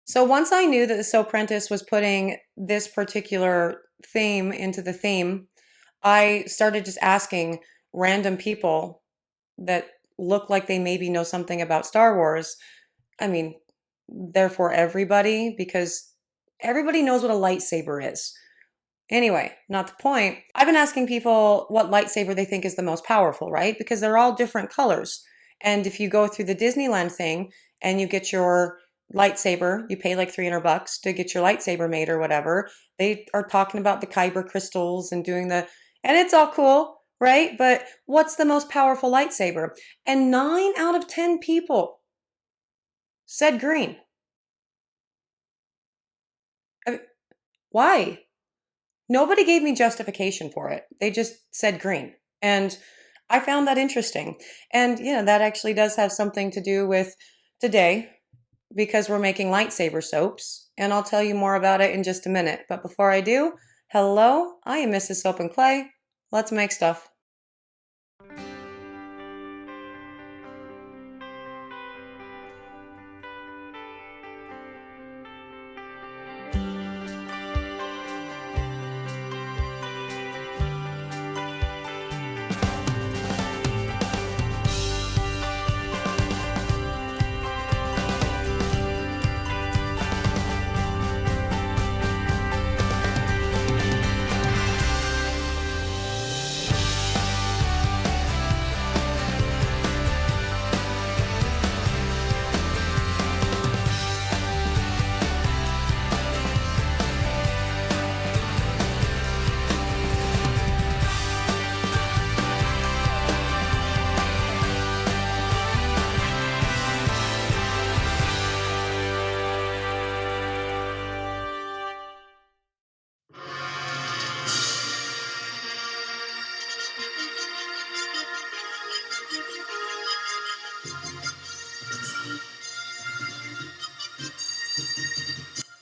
So once I knew that the Soapprentice was putting this particular theme into the theme, I started just asking random people that look like they maybe know something about Star Wars. I mean, therefore everybody, because everybody knows what a lightsaber is. Anyway, not the point. I've been asking people what lightsaber they think is the most powerful, right? Because they're all different colors. And if you go through the Disneyland thing and you get your lightsaber, you pay like 300 bucks to get your lightsaber made or whatever. They are talking about the kyber crystals and doing and it's all cool, right? But what's the most powerful lightsaber? And 9 out of 10 people said green. I mean, why? Nobody gave me justification for it. They just said green. And I found that interesting. And, that actually does have something to do with today because we're making lightsaber soaps. And I'll tell you more about it in just a minute. But before I do, hello, I am Mrs. Soap and Clay. Let's make stuff.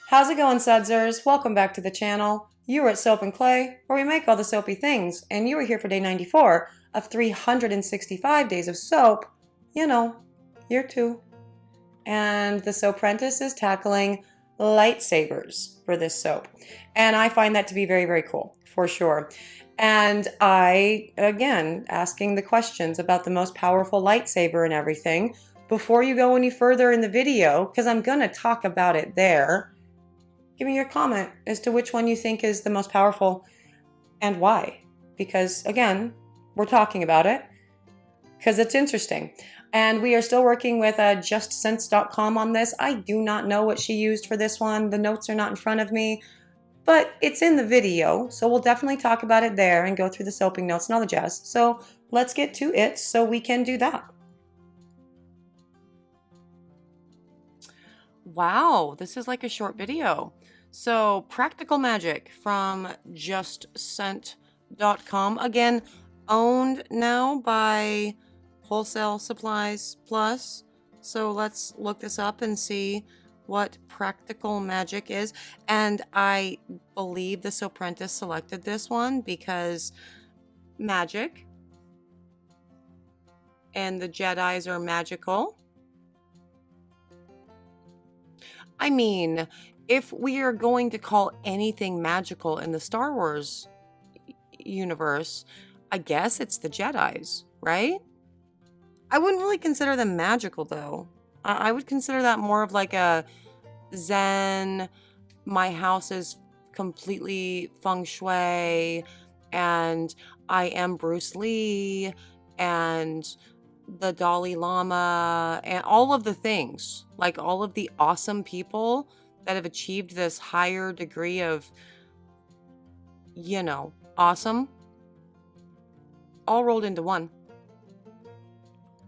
How's it going, Sudsers? Welcome back to the channel. You are at Soap and Clay, where we make all the soapy things, and you are here for day 94 of 365 days of soap. Year 2. And the Soapprentice is tackling lightsabers for this soap. And I find that to be very, very cool, for sure. And I, again, asking the questions about the most powerful lightsaber and everything. Before you go any further in the video, because I'm going to talk about it there, give me your comment as to which one you think is the most powerful and why. Because, again, we're talking about it because it's interesting. And we are still working with justsense.com on this. I do not know what she used for this one. The notes are not in front of me, but it's in the video. So we'll definitely talk about it there and go through the soaping notes and all the jazz. So let's get to it so we can do that. Wow, this is like a short video. So Practical Magic from justscent.com. Again, owned now by Wholesale Supplies Plus. So let's look this up and see what Practical Magic is. And I believe the Soapprentice selected this one because magic and the Jedis are magical. I mean, if we are going to call anything magical in the Star Wars universe, I guess it's the Jedis, right? I wouldn't really consider them magical, though. I would consider that more of like a Zen, my house is completely feng shui, and I am Bruce Lee, and the Dalai Lama, and all of the things, like all of the awesome people that have achieved this higher degree of, awesome, all rolled into one.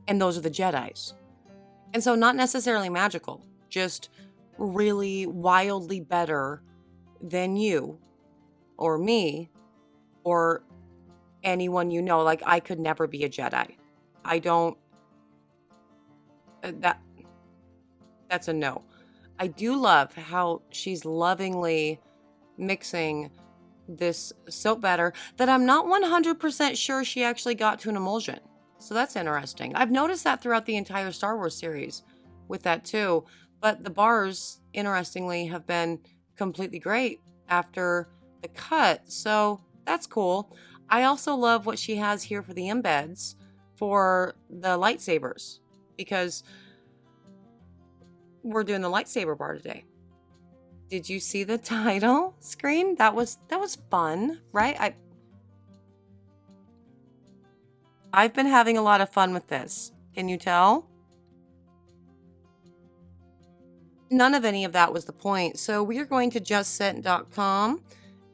And those are the Jedis. And so not necessarily magical, just really wildly better than you or me or anyone you know. Like, I could never be a Jedi. I don't, that's a no. I do love how she's lovingly mixing this soap batter that I'm not 100% sure she actually got to an emulsion. So that's interesting. I've noticed that throughout the entire Star Wars series with that too. But the bars, interestingly, have been completely great after the cut. So that's cool. I also love what she has here for the embeds for the lightsabers, because we're doing the lightsaber bar today. Did you see the title screen? That was fun, right? I've been having a lot of fun with this. Can you tell? None of any of that was the point. So we are going to justset.com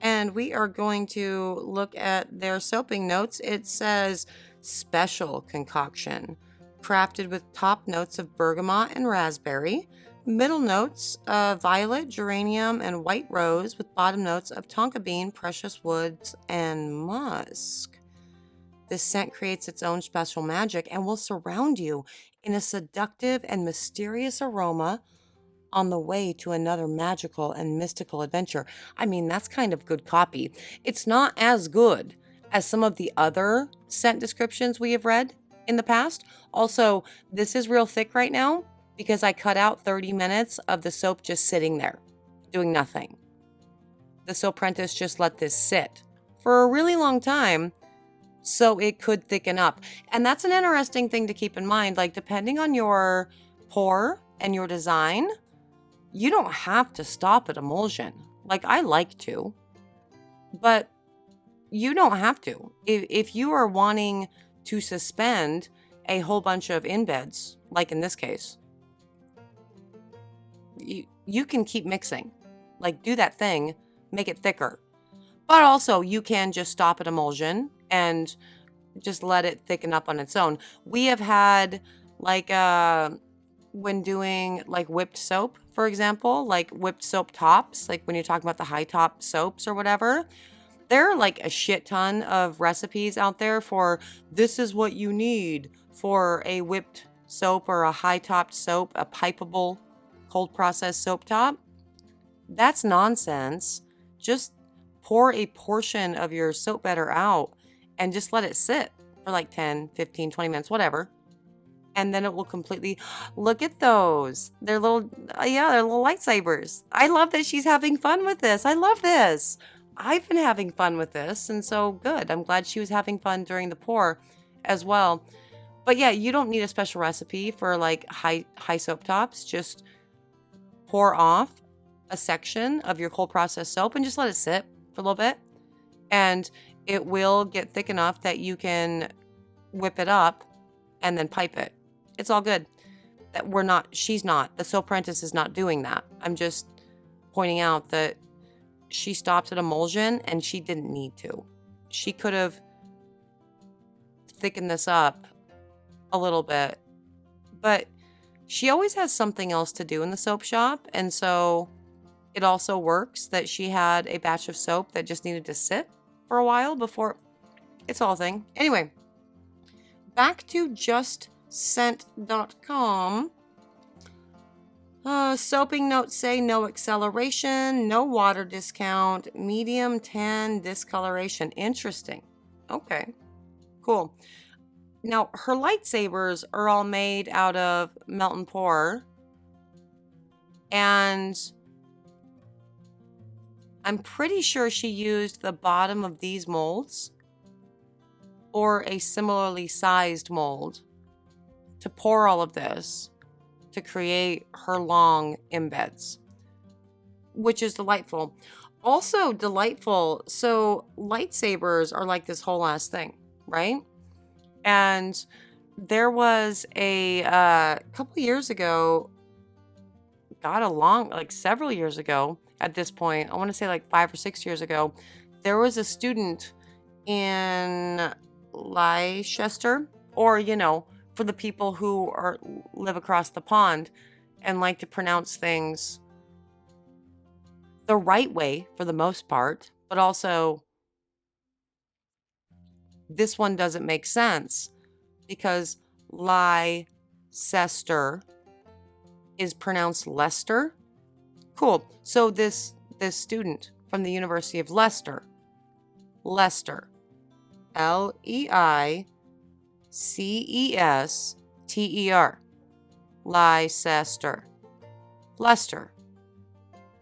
and we are going to look at their soaping notes. It says special concoction, crafted with top notes of bergamot and raspberry, middle notes of violet, geranium, and white rose, with bottom notes of tonka bean, precious woods, and musk. This scent creates its own special magic and will surround you in a seductive and mysterious aroma on the way to another magical and mystical adventure. I mean, that's kind of good copy. It's not as good as some of the other scent descriptions we have read in the past. Also, this is real thick right now because I cut out 30 minutes of the soap just sitting there, doing nothing. The Soapprentice just let this sit for a really long time so it could thicken up. And that's an interesting thing to keep in mind. Like, depending on your pour and your design, you don't have to stop at emulsion. Like, I like to, but you don't have to. If you are wanting to suspend a whole bunch of embeds, like in this case, you can keep mixing. Like, do that thing, make it thicker. But also, you can just stop at emulsion and just let it thicken up on its own. We have had, like, when doing like whipped soap, for example, like whipped soap tops, like when you're talking about the high top soaps or whatever, there are like a shit ton of recipes out there for this is what you need for a whipped soap or a high topped soap, a pipeable cold process soap top. That's nonsense. Just pour a portion of your soap batter out and just let it sit for like 10, 15, 20 minutes, whatever. And then it will completely, look at those. They're little, they're little lightsabers. I love that she's having fun with this. I love this. I've been having fun with this, and so good. I'm glad she was having fun during the pour as well. But yeah, you don't need a special recipe for like high soap tops. Just pour off a section of your cold process soap and just let it sit for a little bit. And it will get thick enough that you can whip it up and then pipe it. It's all good. She's not, the Soapprentice is not doing that. I'm just pointing out that she stopped at emulsion and she didn't need to. She could have thickened this up a little bit, but she always has something else to do in the soap shop. And so it also works that she had a batch of soap that just needed to sit for a while before it's all a thing. Anyway, back to justscent.com. Soaping notes say no acceleration, no water discount, medium tan discoloration. Interesting. Okay, cool. Now, her lightsabers are all made out of melt and pour. And I'm pretty sure she used the bottom of these molds or a similarly sized mold to pour all of this to create her long embeds, which is delightful. Also delightful, so lightsabers are like this whole ass thing, right? And there was a couple years ago, several years ago at this point, I want to say like 5 or 6 years ago, there was a student in Leicester, or, for the people who live across the pond and like to pronounce things the right way for the most part, but also this one doesn't make sense because Leicester is pronounced Leicester. Cool. So this student from the University of Leicester, Leicester, Leicester, Leicester. luster.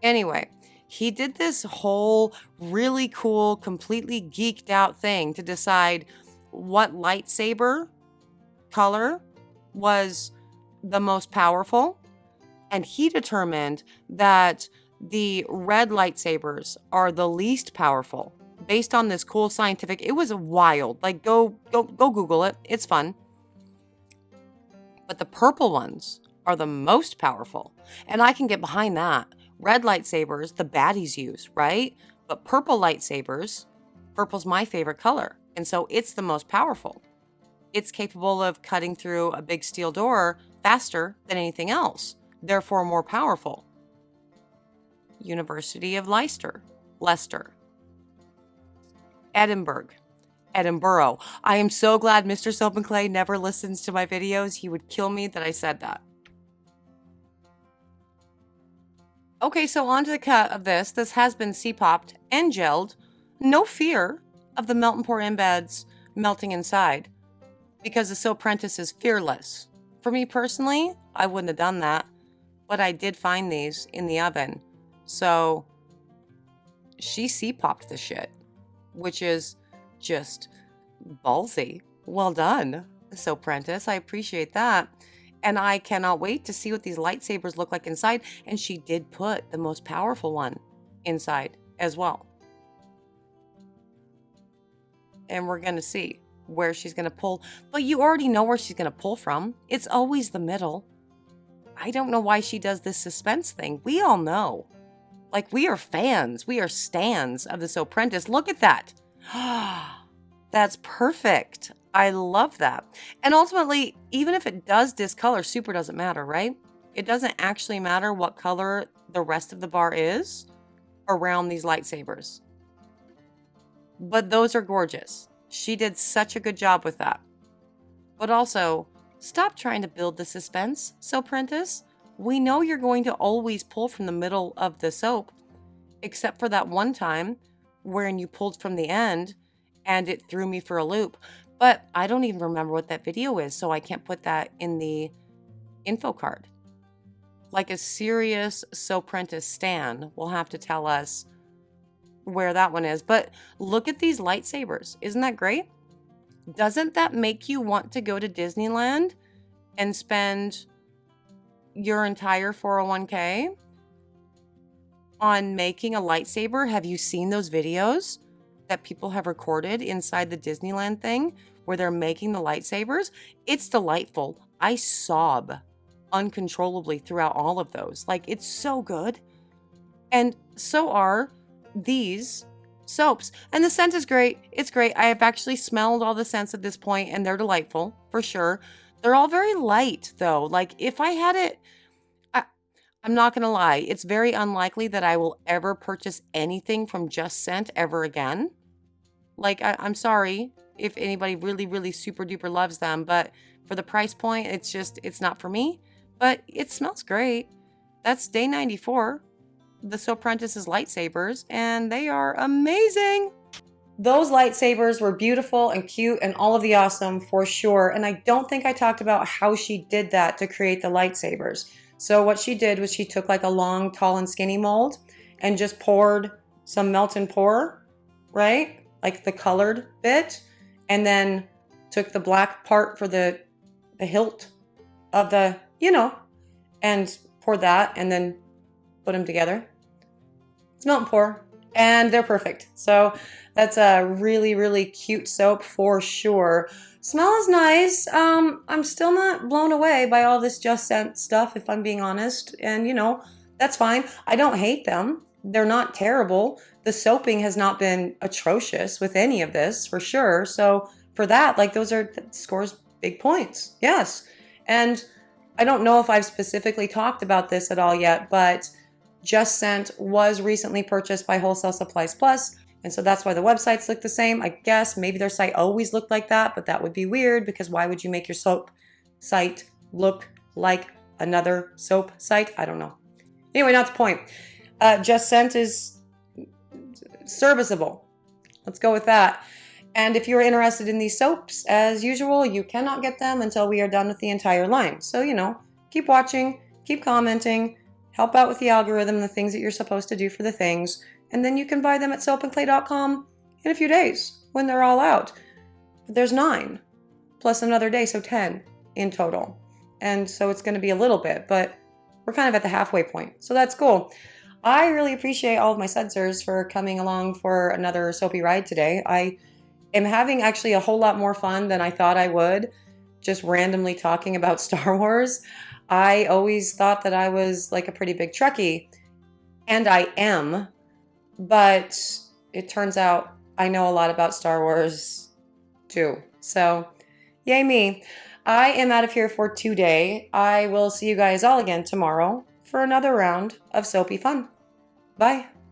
Anyway, he did this whole really cool, completely geeked out thing to decide what lightsaber color was the most powerful. And he determined that the red lightsabers are the least powerful based on this cool scientific. It was wild. Like, go Google it. It's fun. But the purple ones are the most powerful. And I can get behind that. Red lightsabers, the baddies use, right? But purple lightsabers, purple's my favorite color. And so it's the most powerful. It's capable of cutting through a big steel door faster than anything else, therefore more powerful. University of Leicester. Edinburgh. I am so glad Mr. Soap and Clay never listens to my videos. He would kill me that I said that. Okay, so on to the cut of this. This has been C-popped and gelled. No fear of the melt and pour embeds melting inside because the Soapprentice is fearless. For me personally, I wouldn't have done that, but I did find these in the oven. So she C-popped the shit, which is just ballsy. Well done, Soapprentice. I appreciate that. And I cannot wait to see what these lightsabers look like inside. And she did put the most powerful one inside as well. And we're going to see where she's going to pull. But you already know where she's going to pull from. It's always the middle. I don't know why she does this suspense thing. We all know. Like, we are fans. We are stans of the Soapprentice. Look at that. That's perfect. I love that. And ultimately, even if it does discolor, super doesn't matter, right? It doesn't actually matter what color the rest of the bar is around these lightsabers. But those are gorgeous. She did such a good job with that. But also, stop trying to build the suspense, Soapprentice. We know you're going to always pull from the middle of the soap, except for that one time wherein you pulled from the end and it threw me for a loop. But I don't even remember what that video is, so I can't put that in the info card. Like a serious Soapprentice stan will have to tell us where that one is. But look at these lightsabers. Isn't that great? Doesn't that make you want to go to Disneyland and spend your entire 401k on making a lightsaber? Have you seen those videos that people have recorded inside the Disneyland thing where they're making the lightsabers? It's delightful. I sob uncontrollably throughout all of those. Like, it's so good. And so are these soaps. And the scent is great. It's great. I have actually smelled all the scents at this point, and they're delightful for sure. They're all very light though. Like, if I had it, I'm not going to lie. It's very unlikely that I will ever purchase anything from Just Scent ever again. Like, I'm sorry if anybody really, really super duper loves them, but for the price point, it's not for me. But it smells great. That's day 94, the Soapprentice's lightsabers, and they are amazing. Those lightsabers were beautiful and cute and all of the awesome for sure. And I don't think I talked about how she did that to create the lightsabers. So what she did was she took like a long, tall, and skinny mold and just poured some melt and pour, right? Like the colored bit, and then took the black part for the hilt of the, and poured that and then put them together. It's melt and pour, and they're perfect. So that's a really, really cute soap for sure. Smell is nice. I'm still not blown away by all this Just Scent stuff, if I'm being honest. And, that's fine. I don't hate them. They're not terrible. The soaping has not been atrocious with any of this, for sure. So for that, like, that scores big points. Yes. And I don't know if I've specifically talked about this at all yet, but Just Scent was recently purchased by Wholesale Supplies Plus. And so that's why the websites look the same. I guess maybe their site always looked like that, but that would be weird because why would you make your soap site look like another soap site? I don't know. Anyway, not the point. Just Scent is serviceable. Let's go with that. And if you're interested in these soaps, as usual, you cannot get them until we are done with the entire line. So, keep watching, keep commenting, help out with the algorithm, the things that you're supposed to do for the things, and then you can buy them at soapandclay.com in a few days when they're all out. But there's 9 plus another day, so 10 in total. And so it's going to be a little bit, but we're kind of at the halfway point. So that's cool. I really appreciate all of my sudsers for coming along for another soapy ride today. I am having actually a whole lot more fun than I thought I would, just randomly talking about Star Wars. I always thought that I was like a pretty big Trekkie, and I am, but it turns out I know a lot about Star Wars too. So, yay me. I am out of here for today. I will see you guys all again tomorrow for another round of soapy fun. Bye.